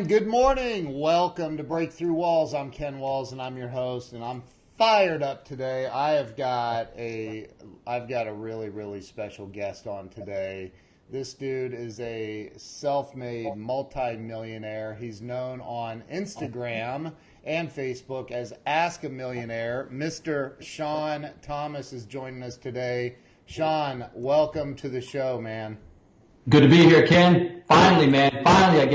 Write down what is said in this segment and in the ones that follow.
And good morning. Welcome to Breakthrough Walls. I'm Ken Walls and I'm your host, and I'm fired up today. I've got a really special guest on today. This dude is a self-made multimillionaire. He's known on Instagram and Facebook as Ask a Millionaire. Mr. Shawn Thomas is joining us today. Shawn, welcome to the show, man. Good to be here, Ken. Finally, man. Finally, I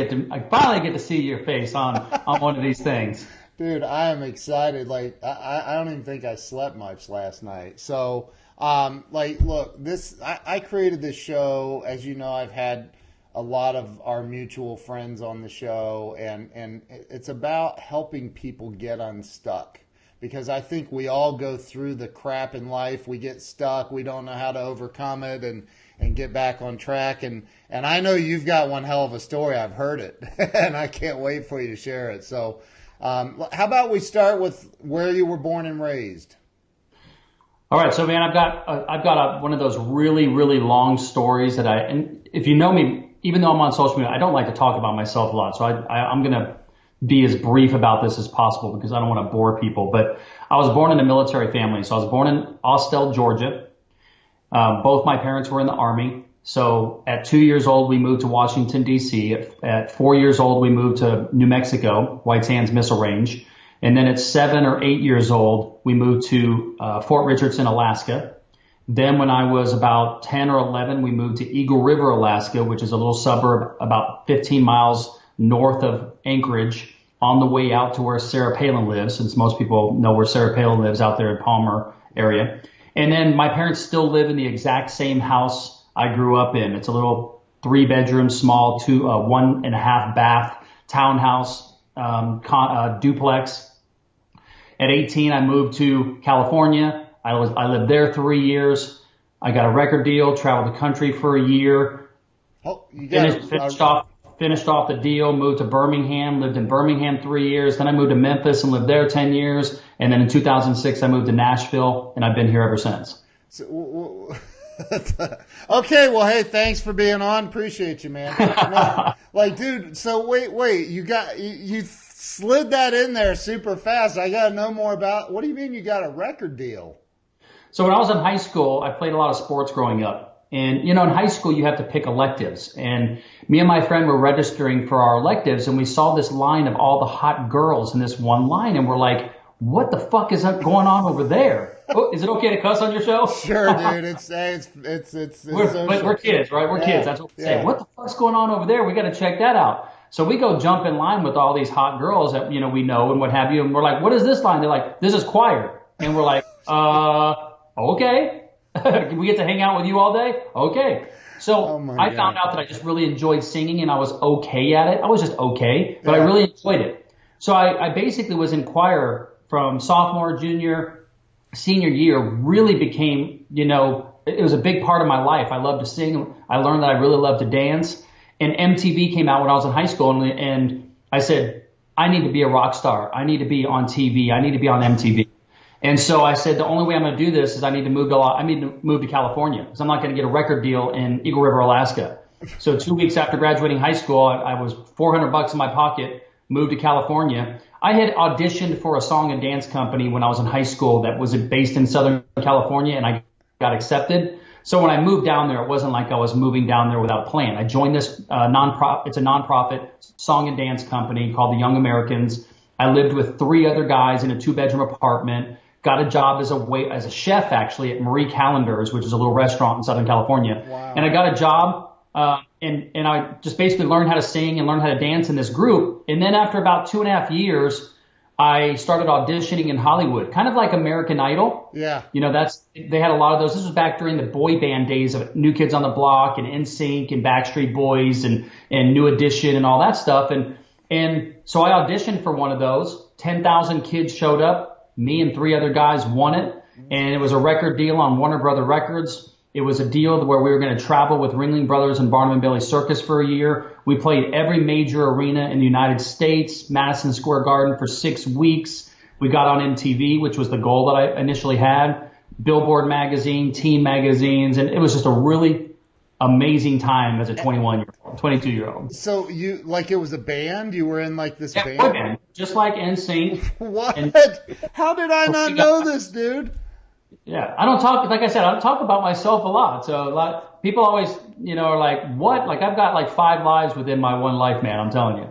get to see your face on one of these things. Dude, I am excited. Like, I don't even think I slept much last night. So, look, I created this show. As you know, I've had a lot of our mutual friends on the show, and it's about helping people get unstuck. Because I think we all go through the crap in life. We get stuck. We don't know how to overcome it and get back on track. And I know you've got one hell of a story. I've heard it, and I can't wait for you to share it. So how about we start with where you were born and raised? All right. So, man, I've got one of those really long stories and if you know me, even though I'm on social media, I don't like to talk about myself a lot. So I'm going to be as brief about this as possible because I don't want to bore people. But I was born in a military family. So I was born in Austell, Georgia. Both my parents were in the Army. So at 2 years old, we moved to Washington, D.C. At 4 years old, we moved to New Mexico, White Sands Missile Range. And then at 7 or 8 years old, we moved to Fort Richardson, Alaska. Then when I was about 10 or 11, we moved to Eagle River, Alaska, which is a little suburb about 15 miles north of Anchorage, on the way out to where Sarah Palin lives, since most people know where Sarah Palin lives out there in Palmer area. And then my parents still live in the exact same house I grew up in. It's a little 3-bedroom, small, 1.5 bath townhouse, duplex. At 18, I moved to California. I lived there 3 years. I got a record deal, traveled the country for a year. Oh, you Finished off the deal, moved to Birmingham, lived in Birmingham 3 years. Then I moved to Memphis and lived there 10 years. And then in 2006, I moved to Nashville, and I've been here ever since. So, okay, well, hey, thanks for being on. Appreciate you, man. No, dude, so wait, you slid that in there super fast. I got to know more about, what do you mean you got a record deal? So when I was in high school, I played a lot of sports growing up. And, in high school, you have to pick electives. And me and my friend were registering for our electives, and we saw this line of all the hot girls in this one line, and we're like, what the fuck is going on over there? Oh, is it okay to cuss on your show? Sure, dude. It's we're kids, right? We're kids. That's what we say. What the fuck's going on over there? We got to check that out. So we go jump in line with all these hot girls that, we know and what have you. And we're like, what is this line? They're like, this is choir. And we're like, okay. We get to hang out with you all day? Okay. So I found out that I just really enjoyed singing and I was okay at it. I was just okay, but I really enjoyed it. So I basically was in choir from sophomore, junior, senior year, really became, it was a big part of my life. I loved to sing. I learned that I really loved to dance. And MTV came out when I was in high school, and I said, I need to be a rock star. I need to be on TV. I need to be on MTV. And so I said, the only way I'm going to do this is I need to move to California, because I'm not going to get a record deal in Eagle River, Alaska. So 2 weeks after graduating high school, I was $400 in my pocket, moved to California. I had auditioned for a song and dance company when I was in high school that was based in Southern California, and I got accepted. So when I moved down there, it wasn't like I was moving down there without a plan. I joined this nonprofit. It's a nonprofit song and dance company called the Young Americans. I lived with 3 other guys in a 2-bedroom apartment. Got a job as a chef, actually, at Marie Callender's, which is a little restaurant in Southern California. Wow. And I got a job, and I just basically learned how to sing and learned how to dance in this group. And then after about 2.5 years, I started auditioning in Hollywood, kind of like American Idol. Yeah. They had a lot of those. This was back during the boy band days of New Kids on the Block and NSYNC and Backstreet Boys and New Edition and all that stuff. And so I auditioned for one of those. 10,000 kids showed up. Me and 3 other guys won it, and it was a record deal on Warner Brother Records. It was a deal where we were going to travel with Ringling Brothers and Barnum and Bailey Circus for a year. We played every major arena in the United States, Madison Square Garden, for 6 weeks. We got on MTV, which was the goal that I initially had, Billboard magazine, teen magazines, and it was just a really amazing time as a 21-year-old. 22-year-old. So you like it was a band? You were in like this band? Boy band, just like NSYNC. What? And How did I not know this, dude? Yeah, I don't talk, like I said, I don't talk about myself a lot. So people always, are like, what? Like I've got like 5 lives within my one life, man. I'm telling you.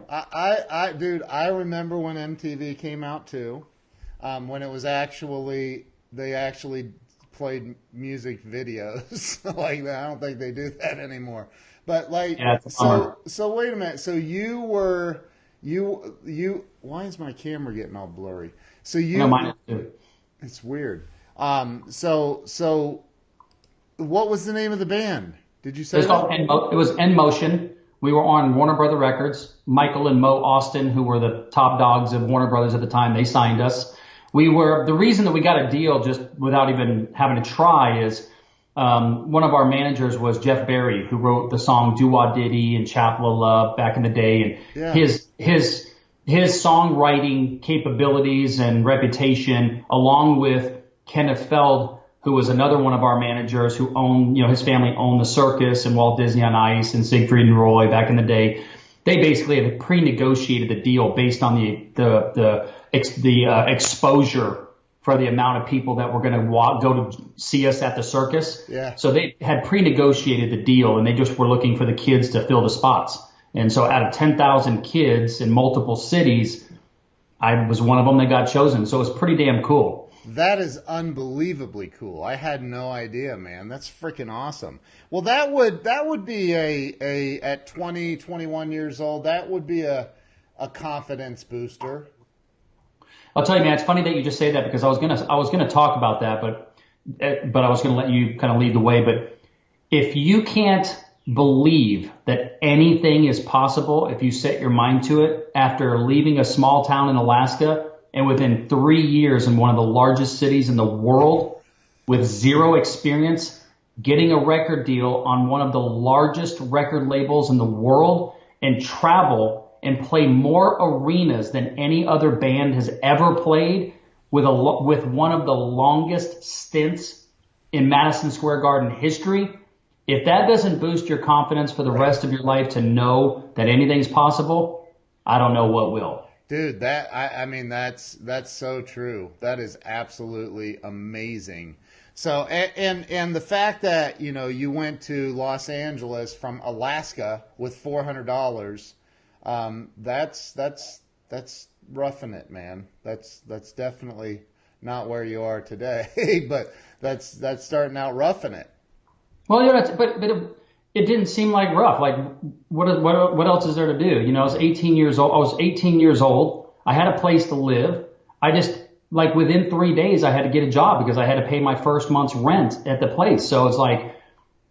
Dude, I remember when MTV came out too, when it was they actually played music videos like that. I don't think they do that anymore. But like, yeah, so wait a minute. So you why is my camera getting all blurry? So no, mine is too. It's weird. So what was the name of the band? Did you say it was N Motion. We were on Warner Brother Records. Michael and Mo Austin, who were the top dogs of Warner Brothers at the time, they signed us. The reason that we got a deal just without even having to try is, one of our managers was Jeff Berry, who wrote the song Do Wah Diddy and Chapel of Love back in the day. And his songwriting capabilities and reputation, along with Kenneth Feld, who was another one of our managers who owned, his family owned the Circus and Walt Disney on Ice and Siegfried and Roy back in the day. They basically had pre-negotiated the deal based on the exposure for the amount of people that were going to go to see us at the Circus. Yeah. So they had pre-negotiated the deal, and they just were looking for the kids to fill the spots. And so out of 10,000 kids in multiple cities, I was one of them that got chosen. So it was pretty damn cool. That is unbelievably cool. I had no idea, man. That's freaking awesome. Well, that would be at 20, 21 years old, that would be a confidence booster. I'll tell you, man, it's funny that you just say that because I was gonna talk about that, but I was gonna let you kind of lead the way. But if you can't believe that anything is possible if you set your mind to it, after leaving a small town in Alaska and within 3 years in one of the largest cities in the world with zero experience, getting a record deal on one of the largest record labels in the world, and travel and play more arenas than any other band has ever played, with one of the longest stints in Madison Square Garden history. If that doesn't boost your confidence for the rest of your life to know that anything's possible, I don't know what will. Dude, that's so true. That is absolutely amazing. So, and the fact that, you went to Los Angeles from Alaska with $400, that's roughing it, man. That's definitely not where you are today, but that's starting out roughing it. Well, but it didn't seem like rough. Like what else is there to do? I was 18 years old. I was 18 years old. I had a place to live. I just, like, within 3 days I had to get a job because I had to pay my first month's rent at the place. So it's like,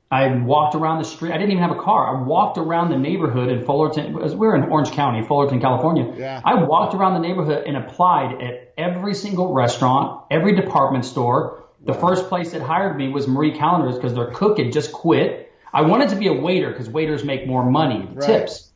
I walked around the street. I didn't even have a car. I walked around the neighborhood in Fullerton. We're in Orange County, Fullerton, California. Yeah. I walked around the neighborhood and applied at every single restaurant, every department store. The first place that hired me was Marie Callender's because their cook had just quit. I wanted to be a waiter because waiters make more money, tips.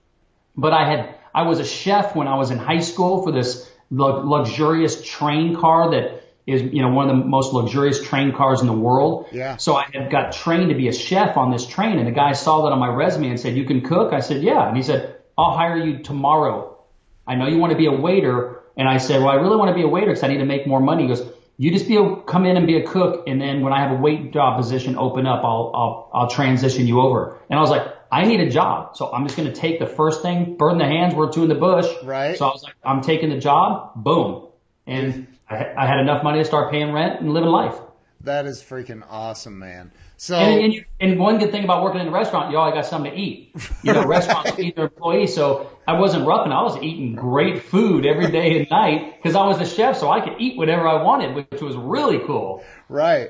But I was a chef when I was in high school for this luxurious train car that is, one of the most luxurious train cars in the world. Yeah. So I had got trained to be a chef on this train, and the guy saw that on my resume and said, "You can cook?" I said, "Yeah." And he said, "I'll hire you tomorrow. I know you want to be a waiter." And I said, "Well, I really want to be a waiter because I need to make more money." He goes, "You just come in and be a cook, and then when I have a wait job position open up, I'll transition you over." And I was like, I need a job, so I'm just going to take the first thing, burn the hands, we're two in the bush. Right. So I was like, I'm taking the job, boom. And I had enough money to start paying rent and living life. That is freaking awesome, man. So, and one good thing about working in a restaurant, you always got something to eat. Restaurants eat their employees, so I wasn't roughing. I was eating great food every day and night because I was a chef, so I could eat whatever I wanted, which was really cool. Right,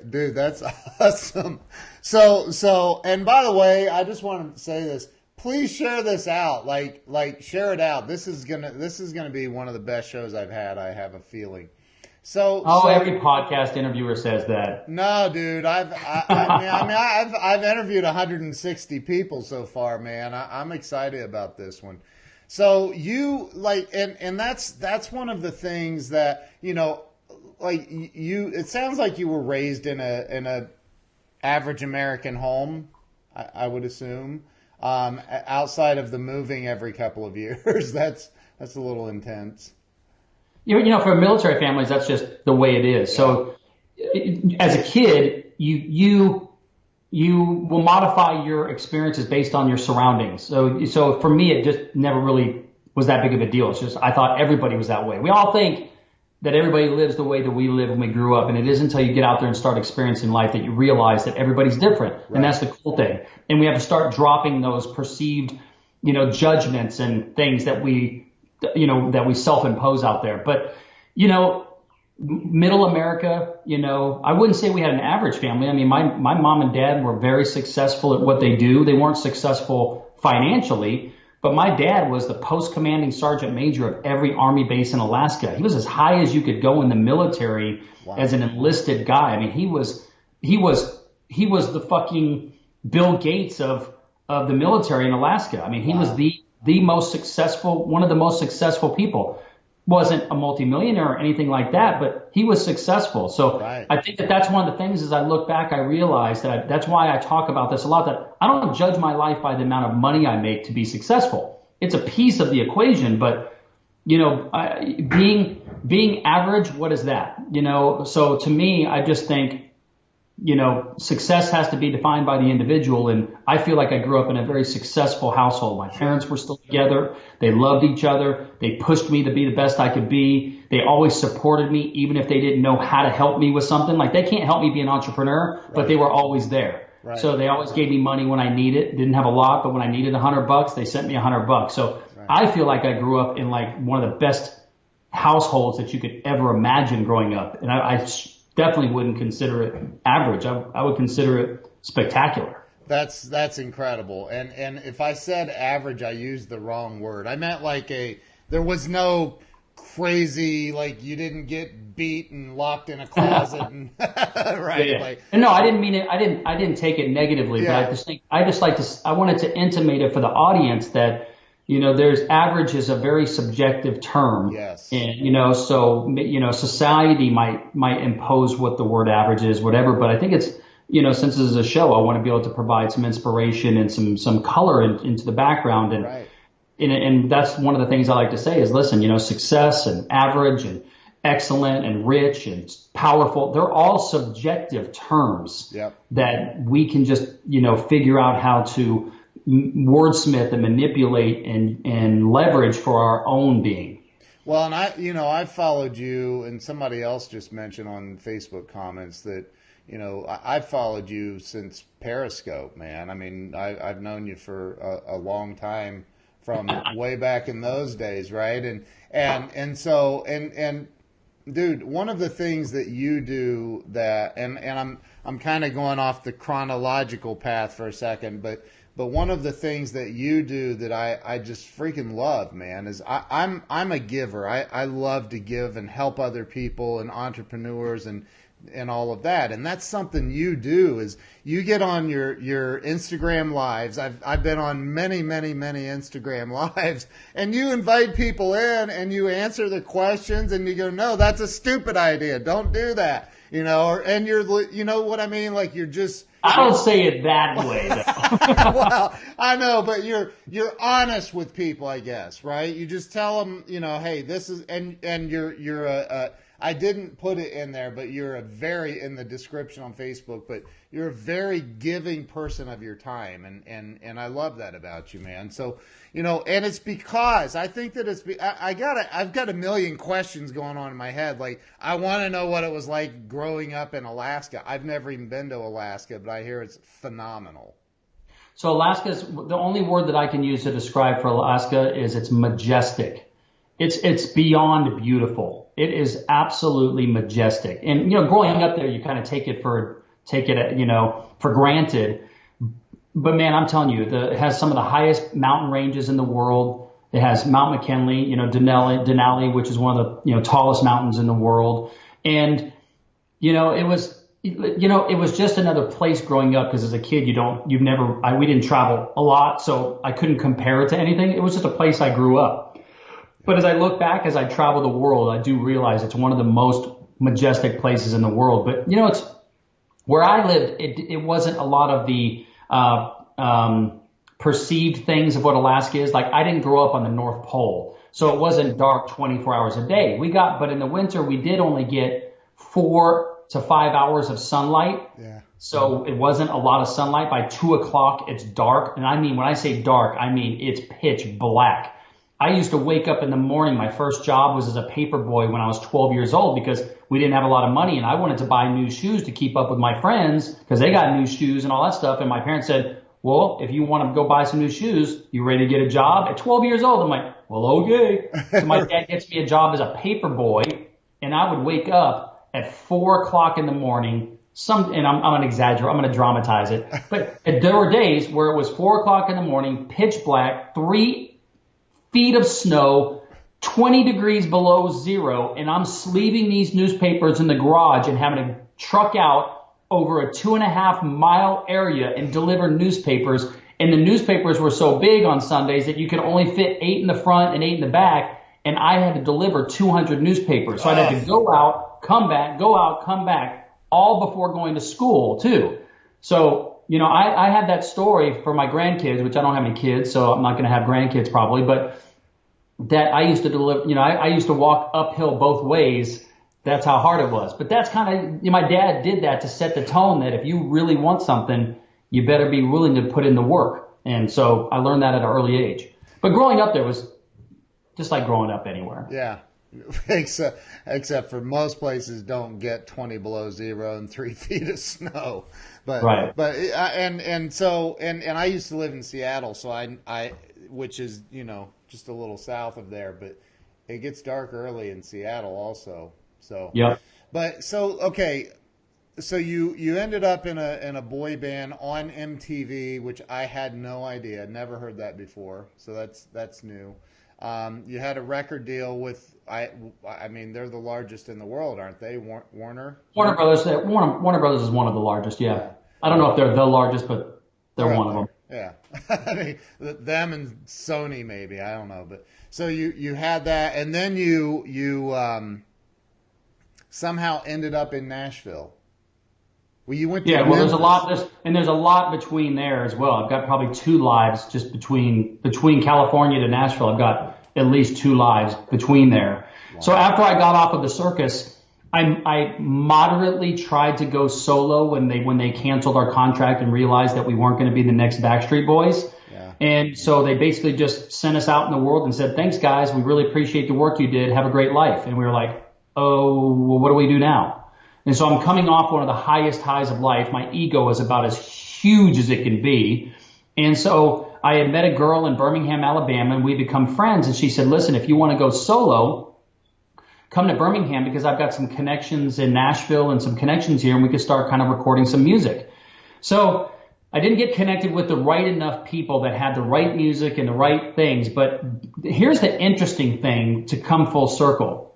dude, that's awesome. So, and by the way, I just want to say this. Please share this out. Like share it out. This is gonna be one of the best shows I've had. I have a feeling. So every podcast interviewer says that. No, dude, I've interviewed 160 people so far, man. I'm excited about this one. So you and that's one of the things that, it sounds like you were raised in a average American home, I would assume. outside of the moving every couple of years. That's a little intense. For military families, that's just the way it is. Yeah. So as a kid, you will modify your experiences based on your surroundings. So for me, it just never really was that big of a deal. It's just, I thought everybody was that way. We all think that everybody lives the way that we live when we grew up. And it isn't until you get out there and start experiencing life that you realize that everybody's different. Right. And that's the cool thing. And we have to start dropping those perceived, judgments and things that we self-impose out there. But, middle America, I wouldn't say we had an average family. I mean, my mom and dad were very successful at what they do. They weren't successful financially, but my dad was the post-commanding sergeant major of every Army base in Alaska. He was as high as you could go in the military. Wow. As an enlisted guy. I mean, he was the fucking Bill Gates of the military in Alaska. I mean, he was the most successful, one of the most successful people. Wasn't a multimillionaire or anything like that, but he was successful. So right. I think that's one of the things as I look back, I realize that's why I talk about this a lot, that I don't judge my life by the amount of money I make to be successful. It's a piece of the equation, but being average, what is that? So to me, I just think, success has to be defined by the individual. And I feel like I grew up in a very successful household. My parents were still together. They loved each other. They pushed me to be the best I could be. They always supported me, even if they didn't know how to help me with something. Like, they can't help me be an entrepreneur, right. But they were always there. Right. So they always gave me money when I needed. Didn't have a lot, but when I needed $100, they sent me $100. So right. I feel like I grew up in like one of the best households that you could ever imagine growing up. And I definitely wouldn't consider it average. I would consider it spectacular. That's incredible. And if I said average, I used the wrong word. I meant like there was no crazy, like you didn't get beat and locked in a closet and right. Yeah. Like, and no, I didn't mean it. I didn't take it negatively, yeah. But I wanted to intimate it for the audience that, there's average is a very subjective term. Yes. And, society might impose what the word average is, whatever. But I think it's, since this is a show, I want to be able to provide some inspiration and some color into the background. And, right. and that's one of the things I like to say is, listen, success and average and excellent and rich and powerful, they're all subjective terms. Yep. That we can just, figure out how to wordsmith and manipulate and leverage for our own being. Well, and I followed you, and somebody else just mentioned on Facebook comments that, I've followed you since Periscope, man. I mean, I've known you for a long time from way back in those days, right? And so dude, one of the things that you do that, and I'm kind of going off the chronological path for a second, but one of the things that you do that I just freaking love, man, is I'm a giver. I love to give and help other people and entrepreneurs and all of that. And that's something you do is you get on your Instagram lives. I've been on many Instagram lives, and you invite people in and you answer the questions and you go, no, that's a stupid idea. Don't do that. And you're, you know what I mean? Like you're just, I don't say it that way, though. Well, I know, but you're honest with people, I guess, right? You just tell them, hey, this is, and you're I didn't put it in there, but you're in the description on Facebook, but you're a very giving person of your time, and I love that about you, man. So, and it's because I think that I've got a million questions going on in my head. Like, I want to know what it was like growing up in Alaska. I've never even been to Alaska, but I hear it's phenomenal. So Alaska's, the only word that I can use to describe for Alaska is it's majestic. It's beyond beautiful. It is absolutely majestic. And, growing up there, you kind of take it for granted. But man, I'm telling you, it has some of the highest mountain ranges in the world. It has Mount McKinley, Denali, which is one of the, tallest mountains in the world. And, it was just another place growing up, because as a kid, we didn't travel a lot, so I couldn't compare it to anything. It was just a place I grew up. But as I look back, as I travel the world, I do realize it's one of the most majestic places in the world. But, where I lived, it wasn't a lot of the perceived things of what Alaska is. Like, I didn't grow up on the North Pole, so it wasn't dark 24 hours a day. But in the winter, we did only get 4 to 5 hours of sunlight. Yeah. So it wasn't a lot of sunlight. By 2 o'clock, it's dark. And I mean, when I say dark, I mean it's pitch black. I used to wake up in the morning. My first job was as a paper boy when I was 12 years old because we didn't have a lot of money and I wanted to buy new shoes to keep up with my friends because they got new shoes and all that stuff. And my parents said, well, if you want to go buy some new shoes, you ready to get a job? At 12 years old, I'm like, well, okay. So my dad gets me a job as a paper boy and I would wake up at 4 o'clock in the morning. And I'm going to exaggerate. I'm going to dramatize it. But there were days where it was 4 o'clock in the morning, pitch black, 3 feet of snow, 20 degrees below zero, and I'm sleeving these newspapers in the garage and having to truck out over a 2.5 mile area and deliver newspapers. And the newspapers were so big on Sundays that you could only fit 8 in the front and 8 in the back. And I had to deliver 200 newspapers. So I'd have to go out, come back, go out, come back, all before going to school too. So, you know, I had that story for my grandkids, which I don't have any kids, so I'm not going to have grandkids probably, but that I used to deliver, you know, I used to walk uphill both ways. That's how hard it was. But that's kind of, you know, my dad did that to set the tone that if you really want something, you better be willing to put in the work. And so I learned that at an early age. But growing up there was just like growing up anywhere. Yeah. Except for most places don't get 20 below zero and 3 feet of snow. But, right. But, so I used to live in Seattle, so I, which is, you know, just a little south of there, but it gets dark early in Seattle also. So, yeah. But so, okay. So you ended up in a boy band on MTV, which I had no idea, never heard that before. So that's new. You had a record deal with, I mean, they're the largest in the world, aren't they? Warner? Warner Brothers. Warner Brothers is one of the largest. Yeah. I don't know if they're the largest, but they're one of them. Yeah. I mean, them and Sony maybe, I don't know, but so you had that, and then you somehow ended up in Nashville. Well, you went to Memphis. There's a lot between there as well. I've got probably 2 lives just between California to Nashville. I've got at least 2 lives between there. Wow. So after I got off of the circus, I moderately tried to go solo when they canceled our contract and realized that we weren't going to be the next Backstreet Boys. Yeah. And so they basically just sent us out in the world and said, thanks guys, we really appreciate the work you did. Have a great life. And we were like, oh, well, what do we do now? And so I'm coming off one of the highest highs of life. My ego is about as huge as it can be. And so I had met a girl in Birmingham, Alabama, and we become friends. And she said, listen, if you want to go solo, come to Birmingham because I've got some connections in Nashville and some connections here, and we could start kind of recording some music. So I didn't get connected with the right enough people that had the right music and the right things. But here's the interesting thing to come full circle.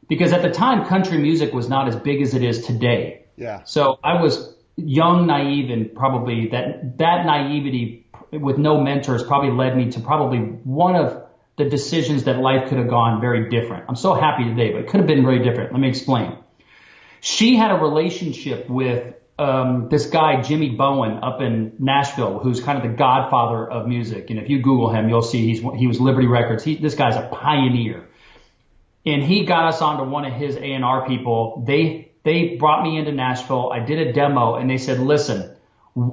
Because at the time, country music was not as big as it is today. Yeah. So I was young, naive, and probably that naivety with no mentors probably led me to probably one of the decisions that life could have gone very different. I'm so happy today, but it could have been very different. Let me explain. She had a relationship with this guy, Jimmy Bowen, up in Nashville, who's kind of the godfather of music. And if you Google him, you'll see he was Liberty Records. This guy's a pioneer. And he got us onto one of his A&R people. They brought me into Nashville. I did a demo, and they said, listen,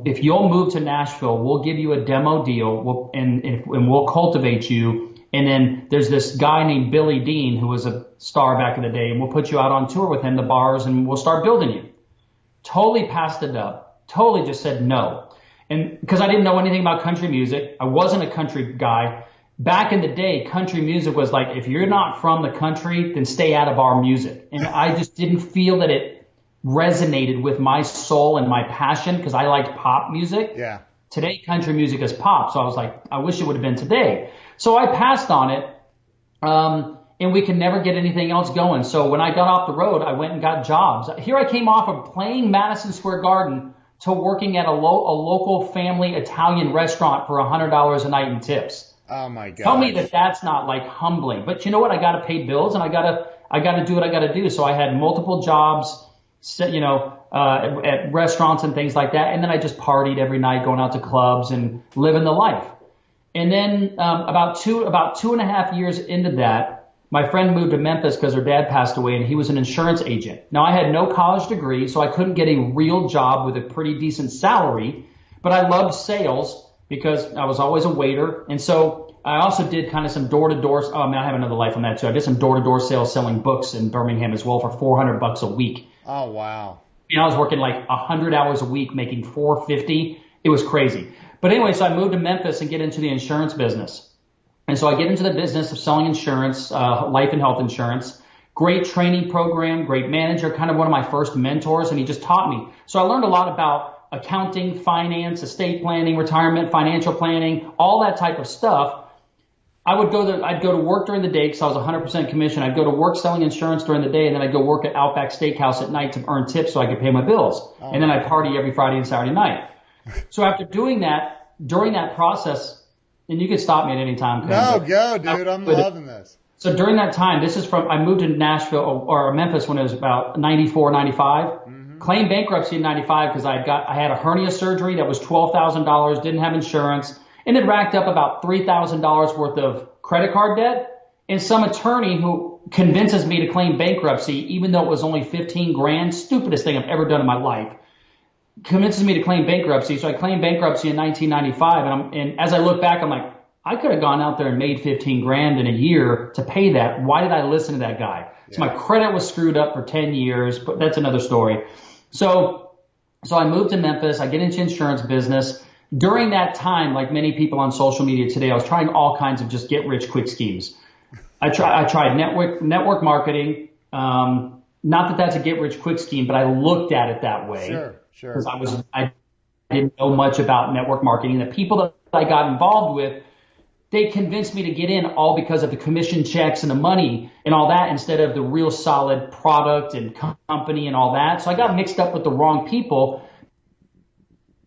if you'll move to Nashville, we'll give you a demo deal, and we'll cultivate you. And then there's this guy named Billy Dean, who was a star back in the day, and we'll put you out on tour with him, the bars, and we'll start building you. Totally passed it up. Totally just said no. And because I didn't know anything about country music, I wasn't a country guy. Back in the day, country music was like, if you're not from the country, then stay out of our music. And I just didn't feel that it resonated with my soul and my passion because I liked pop music. Yeah. Today, country music is pop. So I was like, I wish it would have been today. So I passed on it, and we could never get anything else going. So when I got off the road, I went and got jobs. Here I came off of playing Madison Square Garden to working at a local family Italian restaurant for $100 a night in tips. Oh my God! Tell me that that's not like humbling. But you know what? I got to pay bills, and I got to do what I got to do. So I had multiple jobs, you know, at restaurants and things like that. And then I just partied every night, going out to clubs and living the life. And then about two and a half years into that, my friend moved to Memphis because her dad passed away, and he was an insurance agent. Now, I had no college degree, so I couldn't get a real job with a pretty decent salary, but I loved sales because I was always a waiter. And so I also did kind of some door-to-door. Oh, I mean, I have another life on that too. I did some door-to-door sales selling books in Birmingham as well for $400 a week. Oh, wow. You know, I was working like 100 hours a week, making $450. It was crazy. But anyway, so I moved to Memphis and get into the insurance business. And so I get into the business of selling insurance, life and health insurance. Great training program, great manager, kind of one of my first mentors, and he just taught me. So I learned a lot about accounting, finance, estate planning, retirement, financial planning, all that type of stuff. I'd go to work during the day because I was 100% commission. I'd go to work selling insurance during the day, and then I'd go work at Outback Steakhouse at night to earn tips so I could pay my bills. Oh. And then I'd party every Friday and Saturday night. So after doing that, during that process, and you can stop me at any time. No, go, dude. I'm loving this. So during that time, I moved to Nashville or Memphis when it was about 94, 95. Mm-hmm. Claimed bankruptcy in 95 because I had a hernia surgery that was $12,000, didn't have insurance, and it racked up about $3,000 worth of credit card debt. And some attorney who convinces me to claim bankruptcy, even though it was only 15 grand, stupidest thing I've ever done in my life, convinces me to claim bankruptcy. So I claimed bankruptcy in 1995. And as I look back, I'm like, I could have gone out there and made 15 grand in a year to pay that. Why did I listen to that guy? Yeah. So my credit was screwed up for 10 years, but that's another story. So I moved to Memphis. I get into insurance business. During that time, like many people on social media today, I was trying all kinds of just get rich quick schemes. I tried network marketing. Not that that's a get rich quick scheme, but I looked at it that way. Sure. Because I didn't know much about network marketing. The people that I got involved with, they convinced me to get in all because of the commission checks and the money and all that instead of the real solid product and company and all that. So I got mixed up with the wrong people.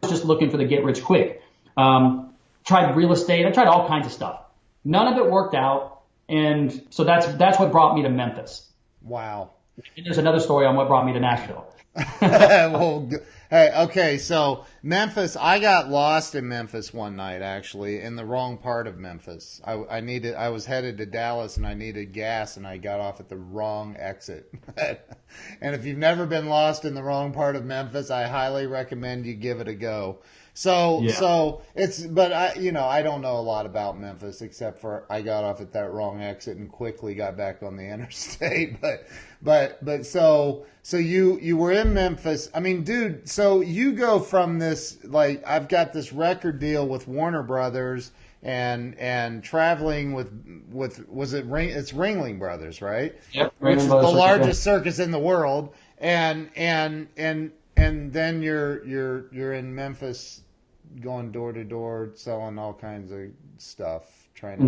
I was just looking for the get rich quick. Tried real estate. I tried all kinds of stuff. None of it worked out. And so that's what brought me to Memphis. Wow. And there's another story on what brought me to Nashville. Well, hey, okay, so Memphis, I got lost in Memphis one night, actually, in the wrong part of Memphis. I was headed to Dallas and I needed gas and I got off at the wrong exit. And if you've never been lost in the wrong part of Memphis, I highly recommend you give it a go. So I don't know a lot about Memphis except for I got off at that wrong exit and quickly got back on the interstate. But so you were in Memphis. I mean, dude, so you go from this, like, I've got this record deal with Warner Brothers and traveling with it's Ringling Brothers, right? Yep. Which is the largest circus in the world. And then you're in Memphis going door to door selling all kinds of stuff, trying to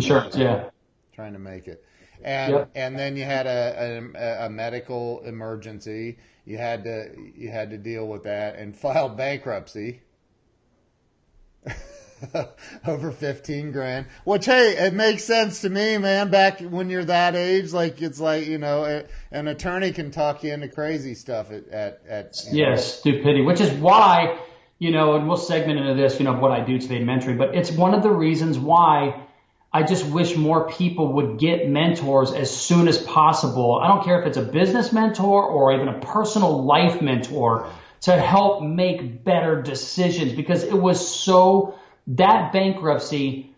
make it. And then you had a medical emergency. You had to deal with that and filed bankruptcy over 15 grand. Which, hey, it makes sense to me, man. Back when you're that age, like, it's like, an attorney can talk you into crazy stuff at stupidity. Which is why, and we'll segment into this, what I do today, mentoring. But it's one of the reasons why I just wish more people would get mentors as soon as possible. I don't care if it's a business mentor or even a personal life mentor to help make better decisions, because it was that bankruptcy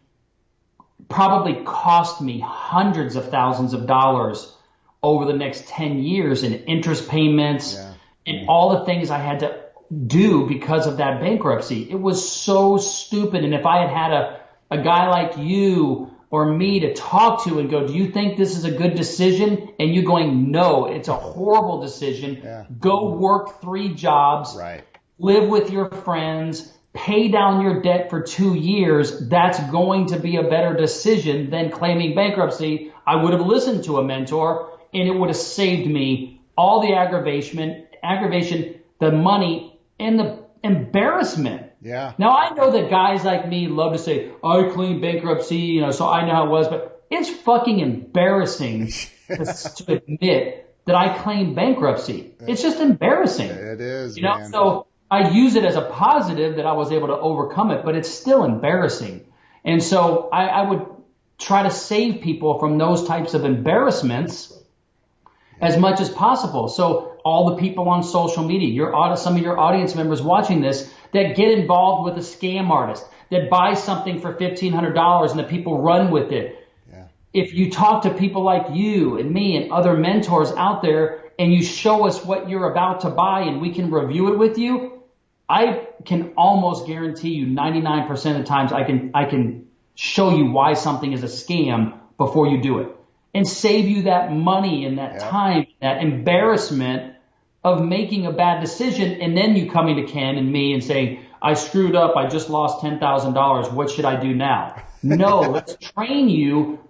probably cost me hundreds of thousands of dollars over the next 10 years in interest payments and all the things I had to do because of that bankruptcy. It was so stupid. And if I had a guy like you or me to talk to and go, do you think this is a good decision? And you going, no, it's a horrible decision. Yeah. Go work 3 jobs, live with your friends, pay down your debt for 2 years. That's going to be a better decision than claiming bankruptcy. I would have listened to a mentor and it would have saved me all the aggravation, the money, and the embarrassment. Yeah. Now, I know that guys like me love to say, I claimed bankruptcy, so I know how it was, but it's fucking embarrassing to admit that I claimed bankruptcy. It's just embarrassing. It is, man. So I use it as a positive that I was able to overcome it, but it's still embarrassing. And so I would try to save people from those types of embarrassments as much as possible. So all the people on social media, some of your audience members watching this that get involved with a scam artist, that buy something for $1,500 and the people run with it. Yeah. If you talk to people like you and me and other mentors out there and you show us what you're about to buy and we can review it with you, I can almost guarantee you 99% of the times I can show you why something is a scam before you do it and save you that money and that time, that embarrassment of making a bad decision. And then you coming to Ken and me and saying, I screwed up. I just lost $10,000. What should I do now? No, let's train you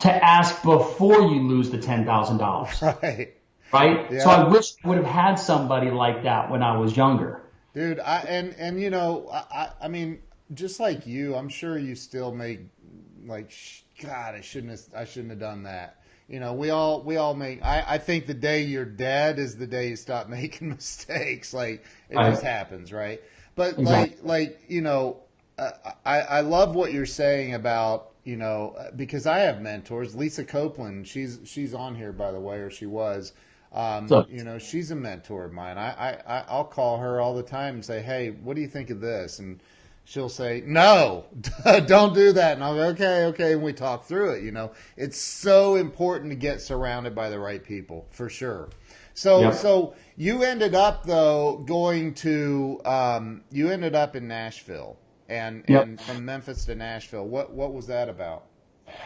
to ask before you lose the $10,000. Right? Yeah. So I wish I would have had somebody like that when I was younger. Dude, I mean, just like you, I'm sure you still make like, God, I shouldn't have done that. You know, we all make. I think the day you're dead is the day you stop making mistakes. Like it just happens, right? But like you know, I love what you're saying about, you know, because I have mentors. Lisa Copeland, she's on here, by the way, or she was. You know, she's a mentor of mine. I'll call her all the time and say, hey, what do you think of this? And she'll say, no, don't do that. And I'll go, okay. And we talk through it. You know, it's so important to get surrounded by the right people, for sure. So you ended up, though, you ended up in Nashville and from Memphis to Nashville. What was that about?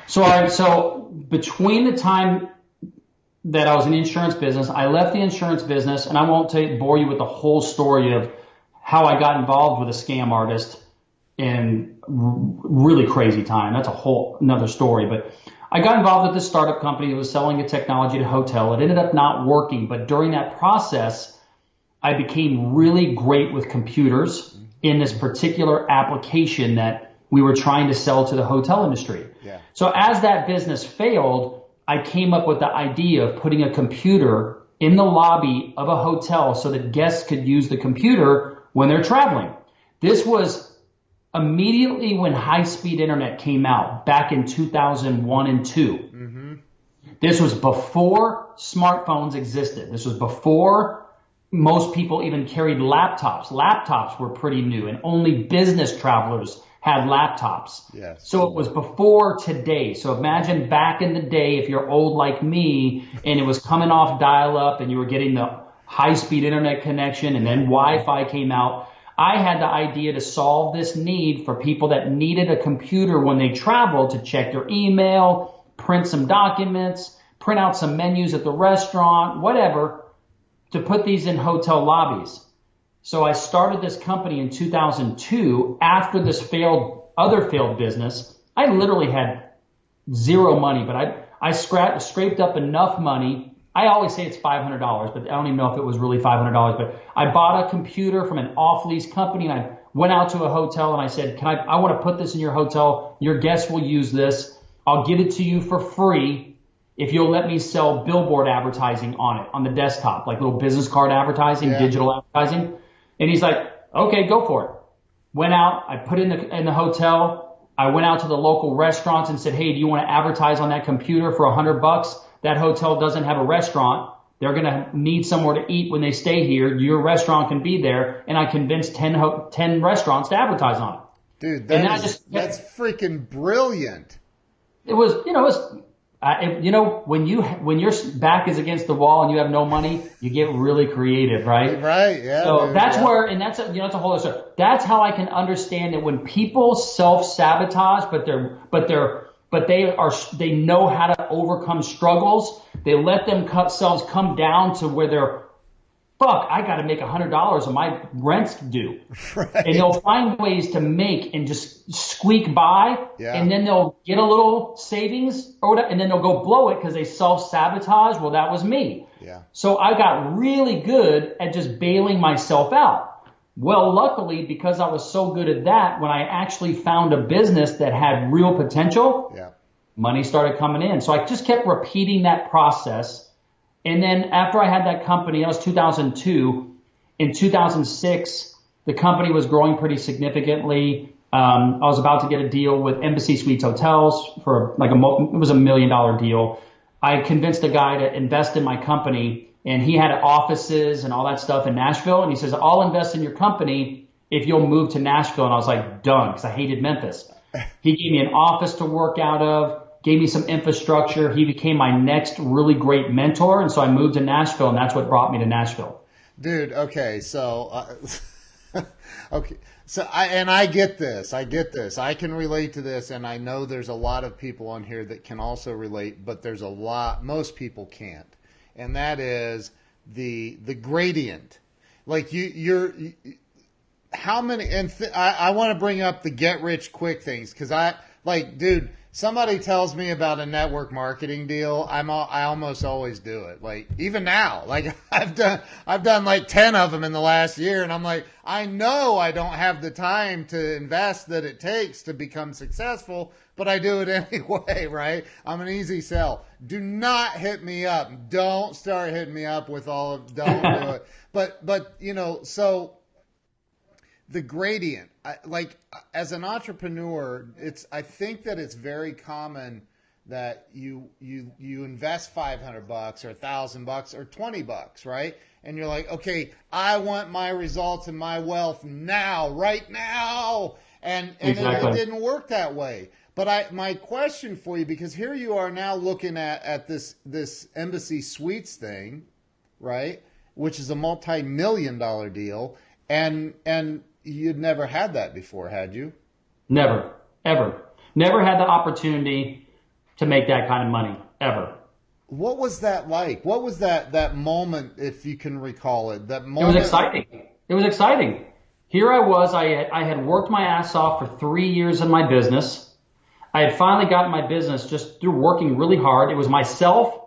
So between the time that I was in the insurance business, I left the insurance business, and I won't bore you with the whole story of how I got involved with a scam artist in really crazy time. That's a whole another story. But I got involved with this startup company that was selling a technology to hotel. It ended up not working, but during that process, I became really great with computers in this particular application that we were trying to sell to the hotel industry. Yeah. So as that business failed, I came up with the idea of putting a computer in the lobby of a hotel so that guests could use the computer when they're traveling. This was immediately when high-speed internet came out back in 2001 and 2. Mm-hmm. This was before smartphones existed. This was before most people even carried laptops. Laptops were pretty new, and only business travelers had laptops. Yes. So it was before today. So imagine back in the day, if you're old like me, and it was coming off dial-up and you were getting the high-speed internet connection and then Wi-Fi came out. I had the idea to solve this need for people that needed a computer when they traveled to check their email, print some documents, print out some menus at the restaurant, whatever, to put these in hotel lobbies. So I started this company in 2002 after this other failed business. I literally had zero money, but I scraped up enough money. I always say it's $500, but I don't even know if it was really $500. But I bought a computer from an off-lease company, and I went out to a hotel and I said, I want to put this in your hotel. Your guests will use this. I'll give it to you for free if you'll let me sell billboard advertising on it, on the desktop, like little business card advertising, digital advertising. And he's like, okay, go for it. Went out, I put in the hotel. I went out to the local restaurants and said, hey, do you want to advertise on that computer for $100? That hotel doesn't have a restaurant. They're going to need somewhere to eat when they stay here. Your restaurant can be there. And I convinced 10 restaurants to advertise on it. Dude, that's freaking brilliant. It was, when your back is against the wall and you have no money, you get really creative, right? Right, yeah. So dude, that's where, and that's a whole other story. That's how I can understand that when people self-sabotage, but they know how to overcome struggles. They let themselves come down to where they're, I got to make $100 and my rent's due. Right. And they'll find ways to make and just squeak by. Yeah. And then they'll get a little savings or whatever, and then they'll go blow it because they self-sabotage. Well, that was me. Yeah. So I got really good at just bailing myself out. Well, luckily, because I was so good at that, when I actually found a business that had real potential, money started coming in. So I just kept repeating that process. And then after I had that company, that was 2002. In 2006, the company was growing pretty significantly. I was about to get a deal with Embassy Suites Hotels for like it was $1 million deal. I convinced a guy to invest in my company, and he had offices and all that stuff in Nashville. And he says, I'll invest in your company if you'll move to Nashville. And I was like, done, because I hated Memphis. He gave me an office to work out of, gave me some infrastructure. He became my next really great mentor. And so I moved to Nashville, and that's what brought me to Nashville. Dude, okay, so okay. So I get this. I can relate to this, and I know there's a lot of people on here that can also relate, but there's most people can't. And that is the gradient. Like how many, and I want to bring up the get rich quick things, because dude, somebody tells me about a network marketing deal, I almost always do it. Like even now, like I've done like 10 of them in the last year, and I'm like, I know I don't have the time to invest that it takes to become successful, but I do it anyway, right? I'm an easy sell. Do not hit me up. Don't start hitting me up with don't do it. But so the gradient, like as an entrepreneur, I think that it's very common that you invest $500 or $1,000 or $20, right? And you're like, okay, I want my results and my wealth now, right now. And exactly. It didn't work that way. But my question for you, because here you are now looking at this Embassy Suites thing, right? Which is a multi-million-dollar deal. And you'd never had that before, had you? Never, ever. Never had the opportunity to make that kind of money, ever. What was that like? What was that moment, if you can recall it? That moment. It was exciting. It was exciting. Here I was. I had worked my ass off for 3 years in my business. I had finally gotten my business just through working really hard. It was myself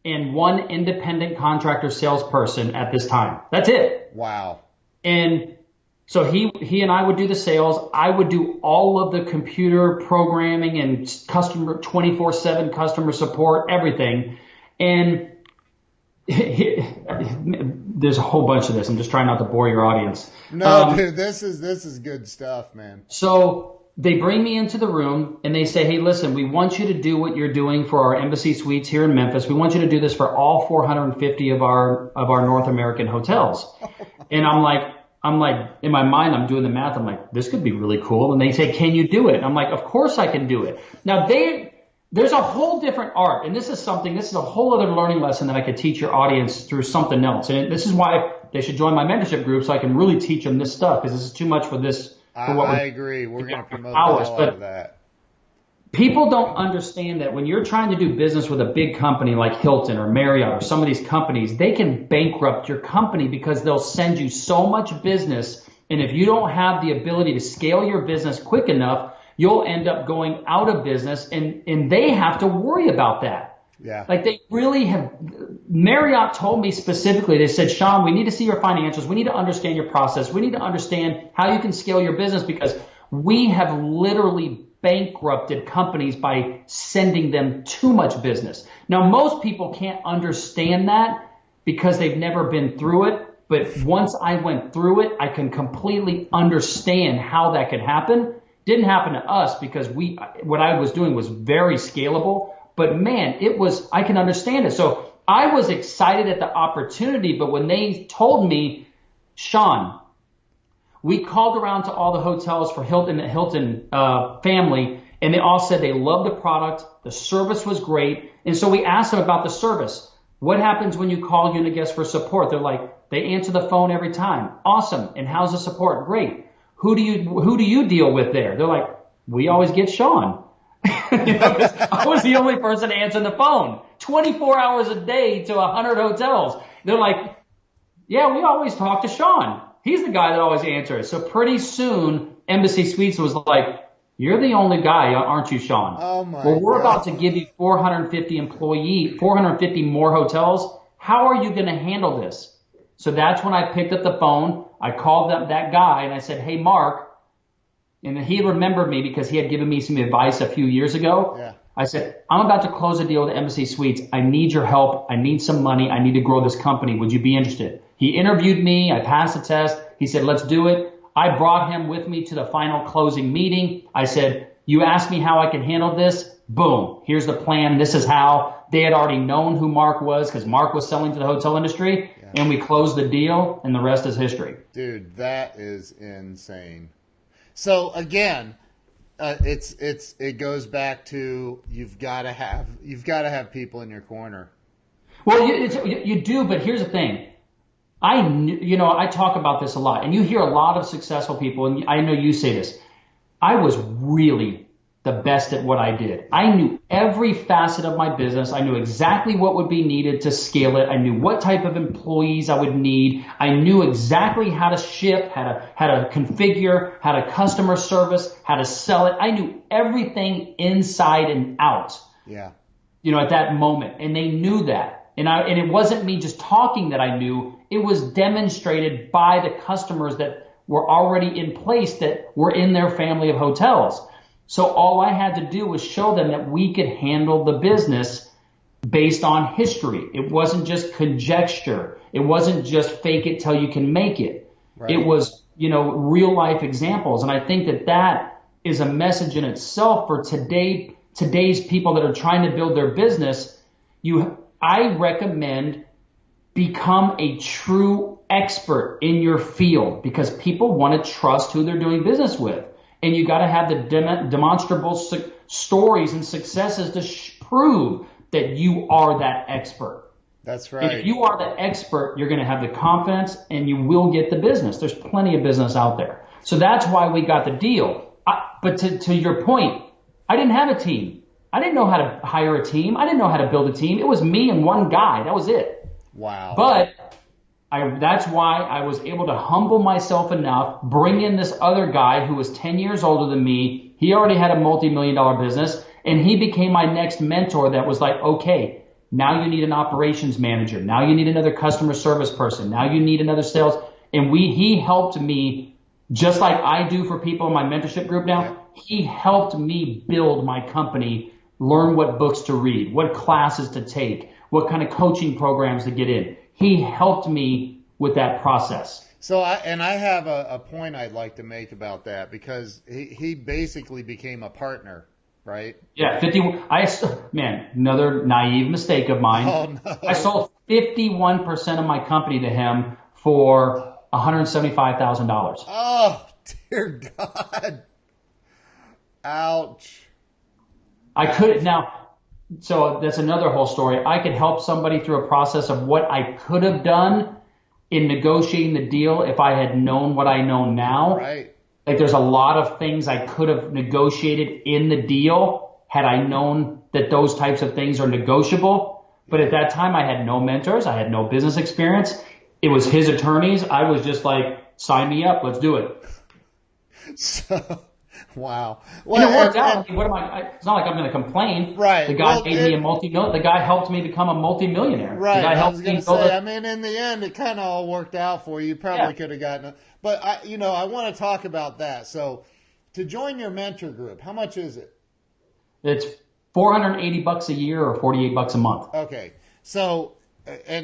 and one independent contractor salesperson at this time. That's it. Wow. And so he and I would do the sales. I would do all of the computer programming and customer 24/7 customer support, everything. And there's a whole bunch of this. I'm just trying not to bore your audience. No, dude, this is good stuff, man. So they bring me into the room and they say, hey, listen, we want you to do what you're doing for our Embassy Suites here in Memphis. We want you to do this for all 450 of our North American hotels. And I'm like, in my mind, I'm doing the math. I'm like, this could be really cool. And they say, can you do it? I'm like, of course I can do it. Now there's a whole different art. And this is a whole other learning lesson that I could teach your audience through something else. And this is why they should join my mentorship group, so I can really teach them this stuff, because this is too much for this. I agree. We're going to promote the hell out of that. People don't understand that when you're trying to do business with a big company like Hilton or Marriott or some of these companies, they can bankrupt your company because they'll send you so much business. And if you don't have the ability to scale your business quick enough, you'll end up going out of business, and they have to worry about that. Yeah. Like they really have. Marriott told me specifically, they said, Shawn, we need to see your financials. We need to understand your process. We need to understand how you can scale your business, because we have literally bankrupted companies by sending them too much business. Now, most people can't understand that because they've never been through it. But once I went through it, I can completely understand how that could happen. Didn't happen to us because what I was doing was very scalable. But man, I can understand it. So I was excited at the opportunity, but when they told me, Shawn, we called around to all the hotels for the Hilton family, and they all said they loved the product. The service was great. And so we asked them about the service. What happens when you call Unit Guest for support? They're like, they answer the phone every time. Awesome. And how's the support? Great. Who do you deal with there? They're like, we always get Shawn. I was the only person answering the phone 24 hours a day to 100 hotels. They're like, yeah, we always talk to Shawn. He's the guy that always answers. So pretty soon, Embassy Suites was like, you're the only guy, aren't you, Shawn? Oh my Well, we're about to give you 450 more hotels. How are you going to handle this? So that's when I picked up the phone. I called that guy and I said, hey, Mark. And he remembered me because he had given me some advice a few years ago. Yeah. I said, I'm about to close a deal with Embassy Suites. I need your help. I need some money. I need to grow this company. Would you be interested? He interviewed me. I passed the test. He said, let's do it. I brought him with me to the final closing meeting. I said, you asked me how I can handle this. Boom. Here's the plan. This is how. They had already known who Mark was because Mark was selling to the hotel industry, and we closed the deal, and the rest is history. Dude, that is insane. So again, it goes back to you've got to have people in your corner. Well, you do, but here's the thing. I talk about this a lot, and you hear a lot of successful people, and I know you say this. I was really the best at what I did. I knew every facet of my business. I knew exactly what would be needed to scale it. I knew what type of employees I would need. I knew exactly how to ship, how to configure, how to customer service, how to sell it. I knew everything inside and out. Yeah. At that moment, and they knew that. And it wasn't me just talking that I knew. It was demonstrated by the customers that were already in place that were in their family of hotels. So all I had to do was show them that we could handle the business based on history. It wasn't just conjecture. It wasn't just fake it till you can make it. Right. It was, real life examples. And I think that is a message in itself for today's people that are trying to build their business. I recommend become a true expert in your field because people want to trust who they're doing business with. And you got to have the demonstrable stories and successes to prove that you are that expert. That's right. If you are the expert, you're going to have the confidence and you will get the business. There's plenty of business out there. So that's why we got the deal. But to your point, I didn't have a team. I didn't know how to hire a team. I didn't know how to build a team. It was me and one guy. That was it. Wow. But that's why I was able to humble myself enough, bring in this other guy who was 10 years older than me. He already had a multi-million-dollar business, and he became my next mentor that was like, okay, now you need an operations manager. Now you need another customer service person. Now you need another sales. And he helped me, just like I do for people in my mentorship group now. Yeah. He helped me build my company, learn what books to read, what classes to take, what kind of coaching programs to get in. He helped me with that process. So I have a point I'd like to make about that because he basically became a partner, right? Yeah, another naive mistake of mine. Oh, no. I sold 51% of my company to him for $175,000. Oh, dear God. Ouch. So that's another whole story. I could help somebody through a process of what I could have done in negotiating the deal if I had known what I know now. Right. Like there's a lot of things I could have negotiated in the deal had I known that those types of things are negotiable. But at that time, I had no mentors. I had no business experience. It was his attorneys. I was just like, sign me up. Let's do it. So... Wow. Well, and it worked out. It's not like I'm going to complain. Right. The guy made me a multi-millionaire. The guy helped me become a multi-millionaire. Right. I was going to say, in the end, it kind of all worked out for you. You probably could have gotten it. But, I want to talk about that. So, to join your mentor group, how much is it? It's $480 a year or $48 a month. Okay. So...